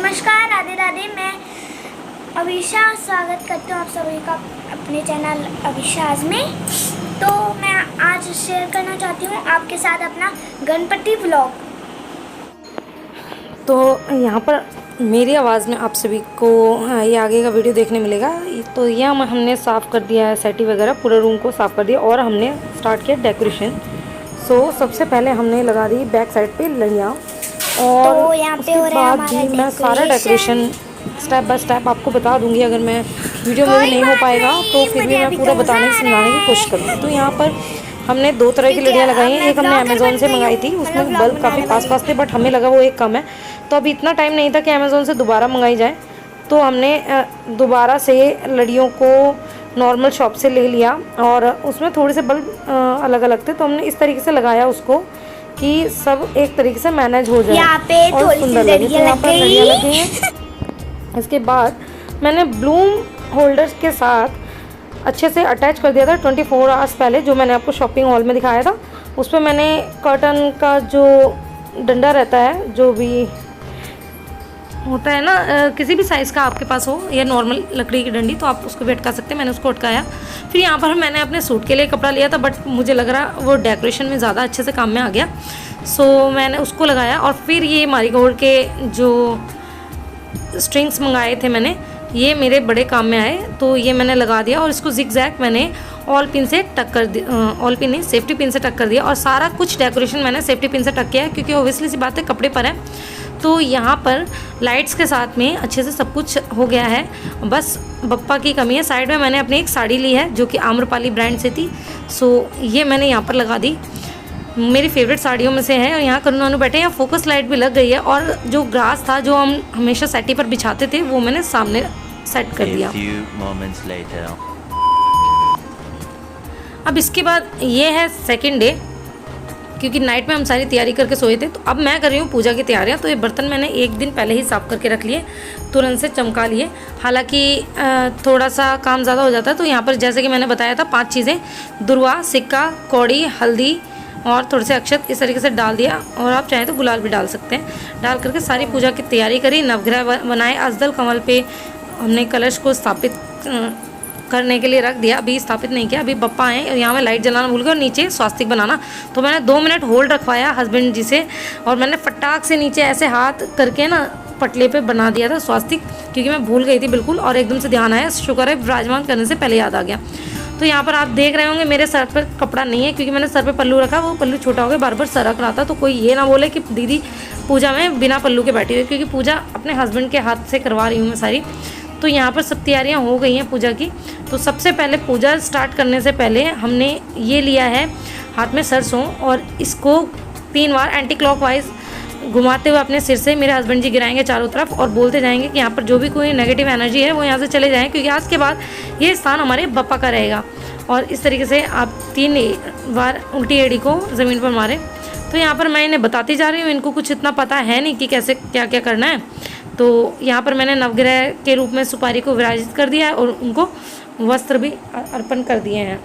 नमस्कार, राधे राधे। मैं अभिषा स्वागत करती हूँ आप सभी का अपने चैनल अभिषाज में। तो मैं आज शेयर करना चाहती हूँ आपके साथ अपना गणपति व्लॉग। तो यहाँ पर मेरी आवाज़ में आप सभी को ये आगे का वीडियो देखने मिलेगा। तो यह हमने साफ़ कर दिया है, सेटी वगैरह पूरे रूम को साफ़ कर दिया और हमने स्टार्ट किया डेकोरेशन। सबसे पहले हमने लगा दी बैक साइड पे लड़ियाँ और तो यहाँ पे उसके बाद भी मैं सारा डेकोरेशन स्टेप बाय स्टेप आपको बता दूंगी। अगर मैं वीडियो में भी नहीं हो पाएगा तो फिर भी मैं पूरा बताने समझाने की कोशिश करूँगी। तो यहाँ पर हमने दो तरह की लड़ियाँ लगाई हैं। एक हमने अमेज़ोन से मंगाई थी, उसमें बल्ब काफ़ी पास थे, बट हमें लगा वो एक कम है। तो अभी इतना टाइम नहीं था कि अमेज़ोन से दोबारा मंगाई जाए, तो हमने दोबारा से लड़ियों को नॉर्मल शॉप से ले लिया और उसमें थोड़े से बल्ब अलग अलग थे, तो हमने इस तरीके से लगाया उसको कि सब एक तरीके से मैनेज हो जाए यहाँ पे और सुंदर लगे। तो यहाँ पर लड़ियाँ लगी हैं। इसके बाद मैंने ब्लूम होल्डर्स के साथ अच्छे से अटैच कर दिया था 24 आवर्स पहले, जो मैंने आपको शॉपिंग हॉल में दिखाया था। उस पर मैंने कर्टन का जो डंडा रहता है, जो भी होता है ना, किसी भी साइज़ का आपके पास हो या नॉर्मल लकड़ी की डंडी, तो आप उसको भी अटका सकते हैं। मैंने उसको अटकाया। फिर यहाँ पर मैंने अपने सूट के लिए कपड़ा लिया था, बट मुझे लग रहा वो डेकोरेशन में ज़्यादा अच्छे से काम में आ गया, मैंने उसको लगाया। और फिर ये मैरीगोल्ड के जो स्ट्रिंग्स मंगाए थे मैंने, ये मेरे बड़े काम में आए, तो ये मैंने लगा दिया और इसको जिग-जैग मैंने ऑल पिन से टक कर दिया, ऑल पिन नहीं, सेफ्टी पिन से टक कर दिया। और सारा कुछ डेकोरेशन मैंने सेफ्टी पिन से टक किया है, क्योंकि ओब्वियसली सी बात है कपड़े पर है। तो यहाँ पर लाइट्स के साथ में अच्छे से सब कुछ हो गया है, बस बप्पा की कमी है। साइड में मैंने अपनी एक साड़ी ली है जो कि आम्रपाली ब्रांड से थी, ये मैंने यहाँ पर लगा दी। मेरी फेवरेट साड़ियों में से है। और यहाँ करुणानु बैठे, यहाँ फोकस लाइट भी लग गई है। और जो ग्रास था जो हम हमेशा सेटी पर बिछाते थे, वो मैंने सामने सेट कर दिया। अब इसके बाद ये है सेकंड डे, क्योंकि नाइट में हम सारी तैयारी करके सोए थे। तो अब मैं कर रही हूँ पूजा की तैयारियाँ। तो ये बर्तन मैंने एक दिन पहले ही साफ़ करके रख लिए, तुरंत से चमका लिए। हालांकि थोड़ा सा काम ज़्यादा हो जाता है। तो यहाँ पर जैसे कि मैंने बताया था 5 चीज़ें, दुर्वा, सिक्का, कौड़ी, हल्दी और थोड़े से अक्षत इस तरीके से डाल दिया। और आप चाहें तो गुलाल भी डाल सकते हैं। डाल करके सारी पूजा की तैयारी करी, नवग्रह बनाए। अजदल कमल पे हमने कलश को स्थापित करने के लिए रख दिया। अभी स्थापित नहीं किया, अभी बप्पा आए और यहाँ मैं लाइट जलाना भूल गया और नीचे स्वास्तिक बनाना। तो मैंने 2 मिनट होल्ड रखवाया हस्बैंड जी से, और मैंने फटाक से नीचे ऐसे हाथ करके ना पटले पे बना दिया था स्वास्तिक, क्योंकि मैं भूल गई थी बिल्कुल। और एकदम से ध्यान आया, शुक्र है विराजमान करने से पहले याद आ गया। तो यहाँ पर आप देख रहे होंगे मेरे सर पर कपड़ा नहीं है, क्योंकि मैंने सर पे पल्लू रखा, वो पल्लू छोटा हो गया, बार बार सरक रहा था। तो कोई ये ना बोले कि दीदी पूजा में बिना पल्लू के बैठी हुई, क्योंकि पूजा अपने हस्बैंड के हाथ से करवा रही हूँ मैं सारी। तो यहाँ पर सब तैयारियाँ हो गई हैं पूजा की। तो सबसे पहले पूजा स्टार्ट करने से पहले हमने ये लिया है हाथ में सरसों, और इसको 3 बार एंटी क्लॉकवाइज घुमाते हुए अपने सिर से मेरे हस्बैंड जी गिराएंगे चारों तरफ और बोलते जाएंगे कि यहाँ पर जो भी कोई नेगेटिव एनर्जी है वो यहाँ से चले जाएँ, क्योंकि आज के बाद ये स्थान हमारे बप्पा का रहेगा। और इस तरीके से आप 3 बार उल्टी एड़ी को ज़मीन पर मारें। तो यहाँ पर मैं इन्हें बताती जा रही हूँ, इनको कुछ इतना पता है नहीं कि कैसे क्या क्या करना है। तो यहाँ पर मैंने नवग्रह के रूप में सुपारी को विराजित कर दिया है और उनको वस्त्र भी अर्पण कर दिए हैं।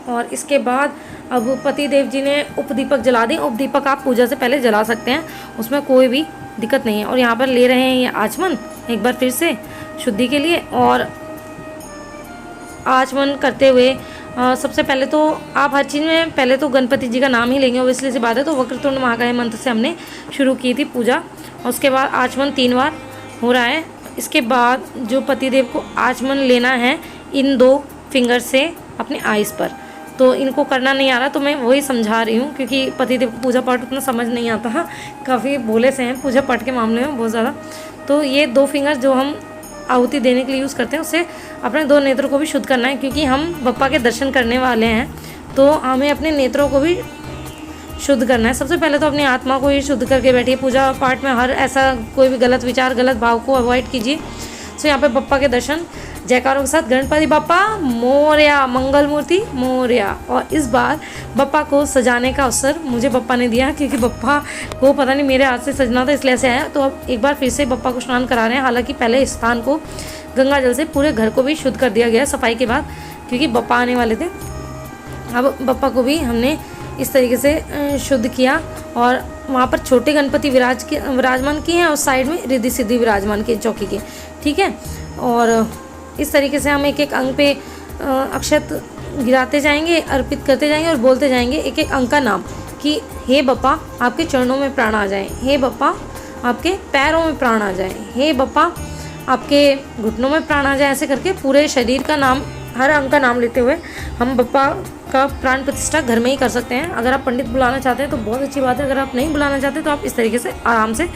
और इसके बाद अब पति देव जी ने उपदीपक जला दी। उपदीपक आप पूजा से पहले जला सकते हैं, उसमें कोई भी दिक्कत नहीं है। और यहाँ पर ले रहे हैं ये आचमन एक बार फिर से शुद्धि के लिए। और आचमन करते हुए सबसे पहले तो आप हर चीज़ में पहले तो गणपति जी का नाम ही लेंगे, ओब्वियसली सी बात है। तो वक्रतुंड महाकाय मंत्र से हमने शुरू की थी पूजा। और उसके बाद आचमन 3 बार हो रहा है। इसके बाद जो पतिदेव को आचमन लेना है इन 2 फिंगर से अपने आइस पर, तो इनको करना नहीं आ रहा, तो मैं वही समझा रही हूँ, क्योंकि पतिदेव को पूजा पाठ उतना समझ नहीं आता है, काफ़ी भोले से हैं पूजा पाठ के मामले में बहुत ज़्यादा। तो ये 2 फिंगर जो हम आहुति देने के लिए यूज़ करते हैं, उससे अपने 2 नेत्रों को भी शुद्ध करना है, क्योंकि हम बप्पा के दर्शन करने वाले हैं। तो हमें अपने नेत्रों को भी शुद्ध करना है। सबसे पहले तो अपनी आत्मा को ही शुद्ध करके बैठिए। पूजा पाठ में हर ऐसा कोई भी गलत विचार, गलत भाव को अवॉइड कीजिए। यहाँ पे बप्पा के दर्शन जयकारों के साथ, गणपति बप्पा मोरया, मंगल मूर्ति मोरया। और इस बार बप्पा को सजाने का अवसर मुझे बप्पा ने दिया, क्योंकि बप्पा को पता नहीं मेरे हाथ से सजना था, इसलिए ऐसे आया। तो अब एक बार फिर से बप्पा को स्नान करा रहे हैं। हालांकि पहले इस स्थान को गंगा जल से पूरे घर को भी शुद्ध कर दिया गया सफाई के बाद, क्योंकि बप्पा आने वाले थे। अब बप्पा को भी हमने इस तरीके से शुद्ध किया और वहाँ पर छोटे गणपति विराजमान किए हैं और साइड में रिद्धि सिद्धि विराजमान किए चौकी के, ठीक है। और इस तरीके से हम एक एक अंग पे अक्षत गिराते जाएंगे, अर्पित करते जाएंगे और बोलते जाएंगे एक एक अंग का नाम कि हे बप्पा आपके चरणों में प्राण आ जाए, हे बप्पा आपके पैरों में प्राण आ जाए, हे बप्पा आपके घुटनों में प्राण आ जाए। ऐसे करके पूरे शरीर का नाम, हर अंग का नाम लेते हुए हम बप्पा का प्राण प्रतिष्ठा घर में ही कर सकते हैं। अगर आप पंडित बुलाना चाहते हैं तो बहुत अच्छी बात है, अगर आप नहीं बुलाना चाहते तो आप इस तरीके से आराम से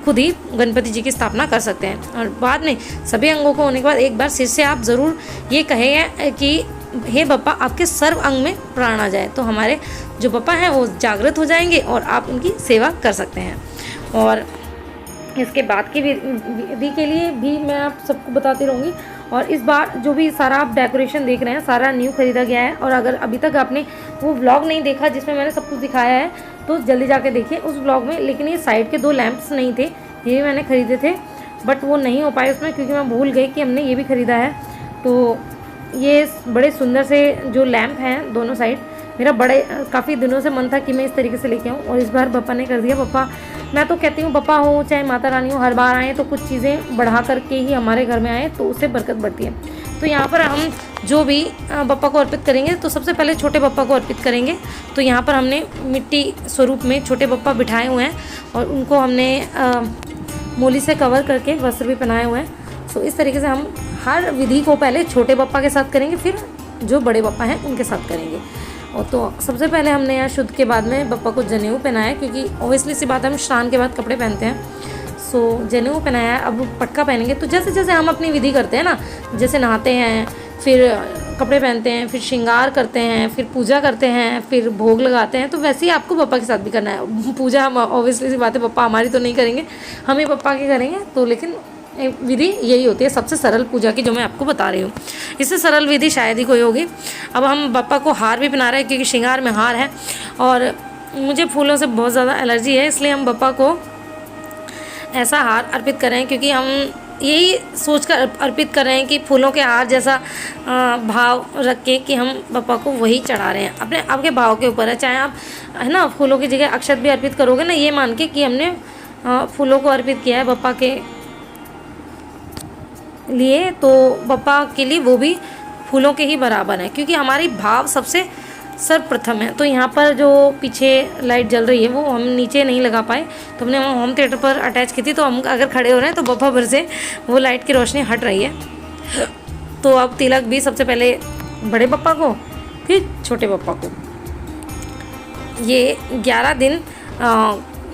खुद ही गणपति जी की स्थापना कर सकते हैं। और बाद में सभी अंगों को होने के बाद एक बार सिर से आप ज़रूर ये कहेंगे कि हे बप्पा आपके सर्व अंग में प्राण आ जाए, तो हमारे जो बप्पा हैं वो जागृत हो जाएंगे और आप उनकी सेवा कर सकते हैं। और इसके बाद की विधि के लिए भी मैं आप सबको बताती रहूँगी। और इस बार जो भी सारा आप डेकोरेशन देख रहे हैं सारा न्यू खरीदा गया है। और अगर अभी तक आपने वो व्लॉग नहीं देखा जिसमें मैंने सब कुछ दिखाया है तो जल्दी जाके देखिए उस व्लॉग में। लेकिन ये साइड के 2 लैंप्स नहीं थे, ये भी मैंने ख़रीदे थे बट वो नहीं हो पाए उसमें क्योंकि मैं भूल गई कि हमने ये भी ख़रीदा है। तो ये बड़े सुंदर से जो लैंप हैं दोनों साइड, मेरा काफ़ी दिनों से मन था कि मैं इस तरीके से लेके आऊँ और इस बार बप्पा ने कर दिया। बप्पा, मैं तो कहती हूँ बप्पा हो चाहे माता रानी हो, हर बार आएँ तो कुछ चीज़ें बढ़ा करके ही हमारे घर में आए तो उससे बरकत बढ़ती है। तो यहाँ पर हम जो भी बप्पा को अर्पित करेंगे तो सबसे पहले छोटे बप्पा को अर्पित करेंगे। तो यहाँ पर हमने मिट्टी स्वरूप में छोटे बप्पा बिठाए हुए हैं और उनको हमने मोली से कवर करके वस्त्र भी पहनाए हुए हैं। सो इस तरीके से हम हर विधि को पहले छोटे बप्पा के साथ करेंगे, फिर जो बड़े बप्पा हैं उनके साथ करेंगे। और तो सबसे पहले हमने यहाँ शुद्ध के बाद में बप्पा को जनेऊ पहनाया क्योंकि ओबियसली सी बात है हम स्नान के बाद कपड़े पहनते हैं। सो जनेऊ पहनाया, अब पटका पहनेंगे। तो जैसे जैसे हम अपनी विधि करते हैं ना, जैसे नहाते हैं, फिर कपड़े पहनते हैं, फिर श्रृंगार करते हैं, फिर पूजा करते हैं, फिर भोग लगाते हैं, तो वैसे ही आपको बप्पा के साथ भी करना है। पूजा हम ओबियसली सी बात है बप्पा हमारी तो नहीं करेंगे, हम ही बप्पा की करेंगे। तो लेकिन विधि यही होती है सबसे सरल पूजा की जो मैं आपको बता रही हूँ। इससे सरल विधि शायद ही कोई होगी। अब हम बप्पा को हार भी पहना रहे हैं क्योंकि श्रृंगार में हार है और मुझे फूलों से बहुत ज़्यादा एलर्जी है, इसलिए हम बप्पा को ऐसा हार अर्पित कर रहे हैं क्योंकि हम यही सोचकर अर्पित कर रहे हैं कि फूलों के हार जैसा भाव रख के कि हम बप्पा को वही चढ़ा रहे हैं। अपने आपके भाव के ऊपर है, चाहे आप है ना फूलों की जगह अक्षत भी अर्पित करोगे ना, ये मान के कि हमने फूलों को अर्पित किया है बप्पा के लिए, तो बप्पा के लिए वो भी फूलों के ही बराबर है क्योंकि हमारी भाव सबसे सर्वप्रथम है। तो यहाँ पर जो पीछे लाइट जल रही है वो हम नीचे नहीं लगा पाए, तो हमने वहाँ होम थिएटर पर अटैच की थी। तो हम अगर खड़े हो रहे हैं तो बप्पा भर से वो लाइट की रोशनी हट रही है। तो अब तिलक भी सबसे पहले बड़े बप्पा को, फिर छोटे बप्पा को। ये 11 दिन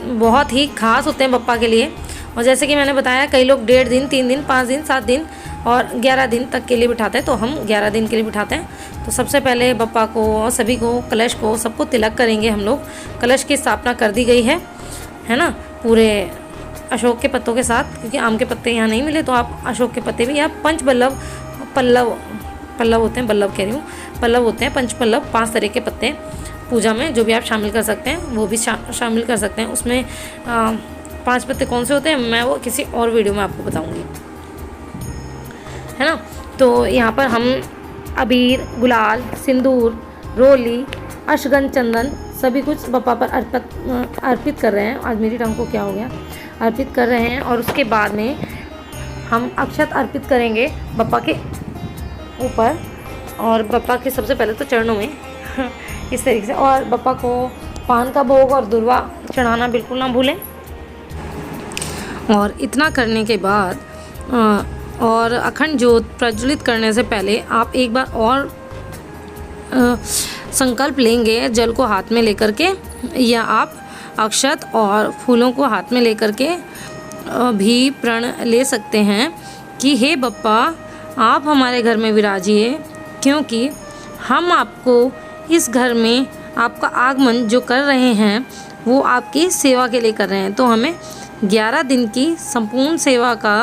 बहुत ही खास होते हैं बप्पा के लिए। और जैसे कि मैंने बताया कई लोग 1.5 दिन, 3 दिन, 5 दिन, 7 दिन और 11 दिन तक के लिए बिठाते हैं, तो हम 11 दिन के लिए बिठाते हैं। तो सबसे पहले बप्पा को और सभी को, कलश को, सबको तिलक करेंगे हम लोग। कलश की स्थापना कर दी गई है ना, पूरे अशोक के पत्तों के साथ, क्योंकि आम के पत्ते यहाँ नहीं मिले तो आप अशोक के पत्ते भी, या पंचपल्लव, पल्लव होते हैं, बल्लभ कह रही हूँ, पल्लव होते हैं, पंचपल्लव, 5 तरह के पत्ते पूजा में जो भी आप शामिल कर सकते हैं वो भी शामिल कर सकते हैं। उसमें 5 पत्ते कौन से होते हैं मैं वो किसी और वीडियो में आपको बताऊंगी, है ना। तो यहाँ पर हम अबीर, गुलाल, सिंदूर, रोली, अश्वगंध, चंदन सभी कुछ बप्पा पर अर्पित कर रहे हैं। आज मेरी टंग को क्या हो गया, अर्पित कर रहे हैं। और उसके बाद में हम अक्षत अर्पित करेंगे बप्पा के ऊपर, और बप्पा के सबसे पहले तो चरणों में इस तरीके से। और बप्पा को पान का भोग और दुर्वा चढ़ाना बिल्कुल ना भूलें। और इतना करने के बाद और अखंड ज्योत प्रज्वलित करने से पहले आप एक बार और संकल्प लेंगे, जल को हाथ में लेकर के, या आप अक्षत और फूलों को हाथ में लेकर के भी प्रण ले सकते हैं कि हे बप्पा आप हमारे घर में विराजिए, क्योंकि हम आपको इस घर में आपका आगमन जो कर रहे हैं वो आपकी सेवा के लिए कर रहे हैं। तो हमें 11 दिन की संपूर्ण सेवा का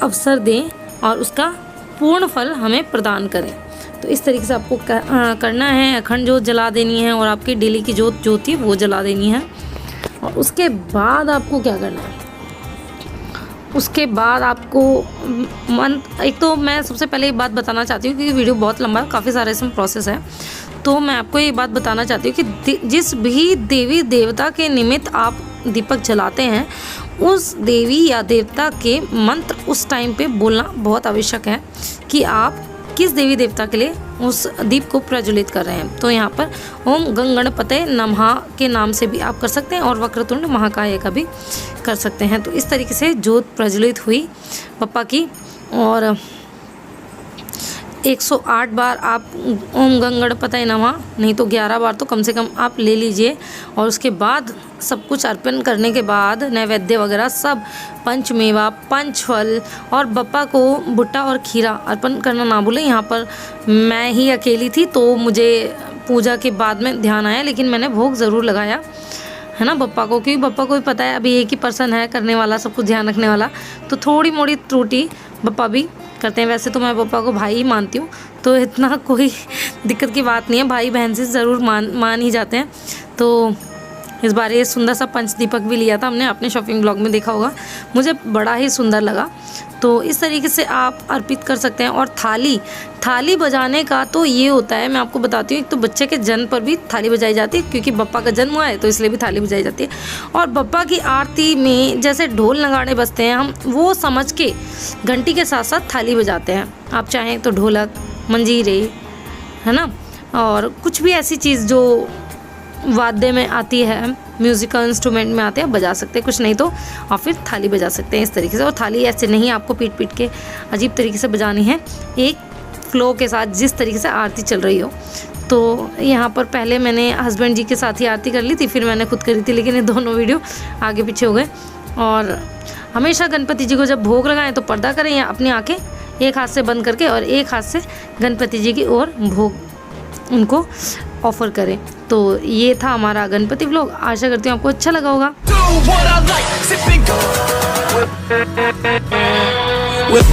अवसर दें और उसका पूर्ण फल हमें प्रदान करें। तो इस तरीके से आपको करना है। अखंड ज्योत जला देनी है और आपकी डेली की ज्योत थी वो जला देनी है। और उसके बाद आपको क्या करना है, उसके बाद आपको एक तो मैं सबसे पहले एक बात बताना चाहती हूँ क्योंकि वीडियो बहुत लंबा है, काफ़ी सारा इसमें प्रोसेस है। तो मैं आपको ये बात बताना चाहती हूँ कि जिस भी देवी देवता के निमित्त आप दीपक जलाते हैं, उस देवी या देवता के मंत्र उस टाइम पे बोलना बहुत आवश्यक है कि आप किस देवी देवता के लिए उस दीप को प्रज्वलित कर रहे हैं। तो यहाँ पर ओम गंगणपतये नमः के नाम से भी आप कर सकते हैं और वक्रतुंड महाकाय का भी कर सकते हैं। तो इस तरीके से ज्योत प्रज्वलित हुई बप्पा की, और 108 बार आप ओम गंगणपतये नमः, नहीं तो 11 बार तो कम से कम आप ले लीजिए। और उसके बाद सब कुछ अर्पण करने के बाद नैवेद्य वगैरह सब, पंचमेवा, पंचफल, और बप्पा को भुट्टा और खीरा अर्पण करना ना भूलें। यहाँ पर मैं ही अकेली थी तो मुझे पूजा के बाद में ध्यान आया, लेकिन मैंने भोग ज़रूर लगाया है ना बप्पा को, क्योंकि बप्पा को भी पता है अभी एक ही पर्सन है करने वाला, सब कुछ ध्यान रखने वाला, तो थोड़ी मोड़ी त्रुटि बप्पा भी करते हैं। वैसे तो मैं बप्पा को भाई ही मानती हूँ, तो इतना कोई दिक्कत की बात नहीं है, भाई बहन से ज़रूर मान ही जाते हैं। तो इस बार ये सुंदर सा पंच दीपक भी लिया था हमने, अपने शॉपिंग ब्लॉग में देखा होगा, मुझे बड़ा ही सुंदर लगा। तो इस तरीके से आप अर्पित कर सकते हैं। और थाली बजाने का तो ये होता है, मैं आपको बताती हूँ, एक तो बच्चे के जन्म पर भी थाली बजाई जाती है, क्योंकि बप्पा का जन्म हुआ है तो इसलिए भी थाली बजाई जाती है। और बप्पा की आरती में जैसे ढोल नगाड़े बजते हैं, हम वो समझ के घंटी के साथ साथ थाली बजाते हैं। आप चाहें तो ढोलक, मंजीरे, है ना, और कुछ भी ऐसी चीज़ जो वाद्य में आती है, म्यूज़िकल इंस्ट्रूमेंट में आते हैं, बजा सकते हैं, कुछ नहीं तो और फिर थाली बजा सकते हैं इस तरीके से। और थाली ऐसे नहीं आपको पीट पीट के अजीब तरीके से बजानी है, एक फ्लो के साथ, जिस तरीके से आरती चल रही हो। तो यहाँ पर पहले मैंने हस्बैंड जी के साथ ही आरती कर ली थी, फिर मैंने खुद करी थी, लेकिन ये दोनों वीडियो आगे पीछे हो गए। और हमेशा गणपति जी को जब भोग लगाएं तो पर्दा करें या अपनी आँखें एक हाथ से बंद करके और एक हाथ से गणपति जी की ओर भोग उनको ऑफ़र करें। तो ये था हमारा गणपति व्लॉग, आशा करती हूँ आपको अच्छा लगा होगा। With